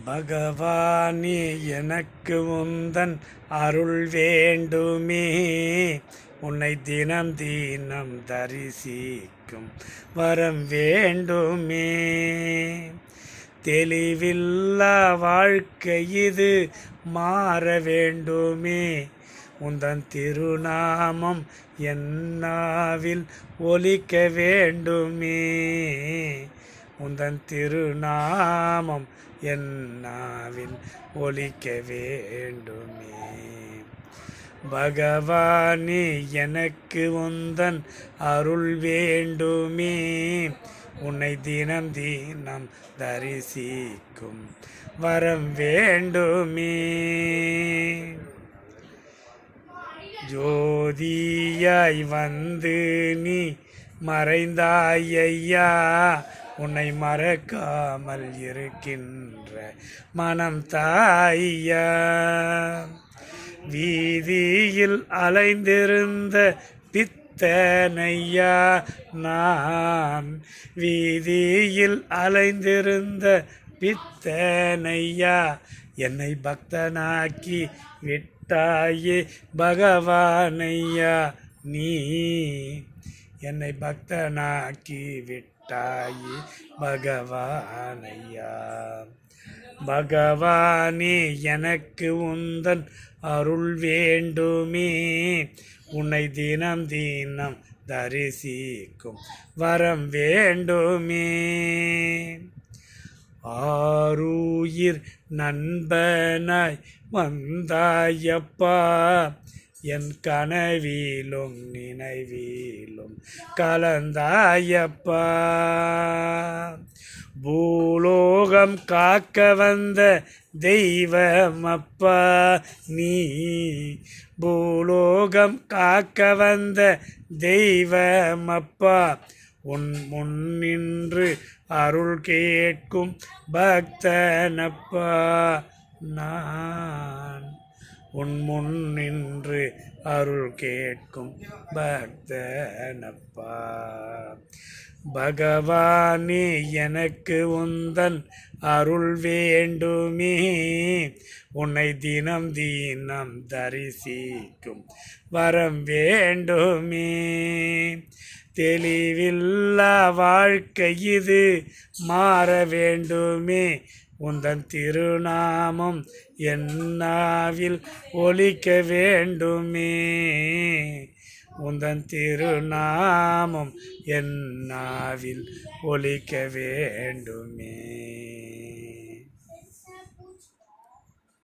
பகவானே எனக்கு உந்தன் அருள் வேண்டுமே. உன்னை தினம் தினம் தரிசிக்கும் வரம் வேண்டுமே. தெளிவில்லா வாழ்க்கை இது மாற வேண்டுமே. உந்தன் திருநாமம் என்னாவில் ஒலிக்க வேண்டுமே. உந்தன் திருநாமம் என்னாவில் ஒலிக்க வேண்டுமே. பகவானே எனக்கு உந்தன் அருள் வேண்டுமே. உன்னை தினம் தினம் தரிசிக்கும் வரம் வேண்டுமே. ஜோதியாய் வந்து நீ மறைந்தாய் ஐயா. உன்னை மறக்காமல் இருக்கின்ற மனம் தாய்யா. வீதியில் அலைந்திருந்த பித்தனையா நான். வீதியில் அலைந்திருந்த பித்தனையா. என்னை பக்தனாக்கி விட்டாயே பகவானையா நீ. என்னை பக்தனாக்கி விட்டாயே பகவானையா. பகவானே எனக்கு உந்தன் அருள் வேண்டுமே. உன்னை தினம் தினம் தரிசிக்கும் வரம் வேண்டுமே. ஆருயிர் நண்பனாய் வந்தாயப்பா. என் கனவிலும் நினைவிலும் கலந்தாயப்பா. பூலோகம் காக்க வந்த தெய்வமப்பா நீ. பூலோகம் காக்க வந்த தெய்வமப்பா. உன் முன் நின்று அருள் கேட்கும் பக்தனப்பா நான். உன் முன் நின்று அருள் கேட்கும் பக்தனப்பா. பகவானே எனக்கு உந்தன் அருள் வேண்டுமே. உன்னை தினம் தினம் தரிசிக்கும் வரம் வேண்டுமே. தெளிவில்லா வாழ்க்கை இது மாற வேண்டுமே. உந்தன் திருநாமம் என்னாவில் ஒலிக்க வேண்டுமே. உந்தன் திருநாமம் என்னாவில் ஒலிக்க வேண்டுமே.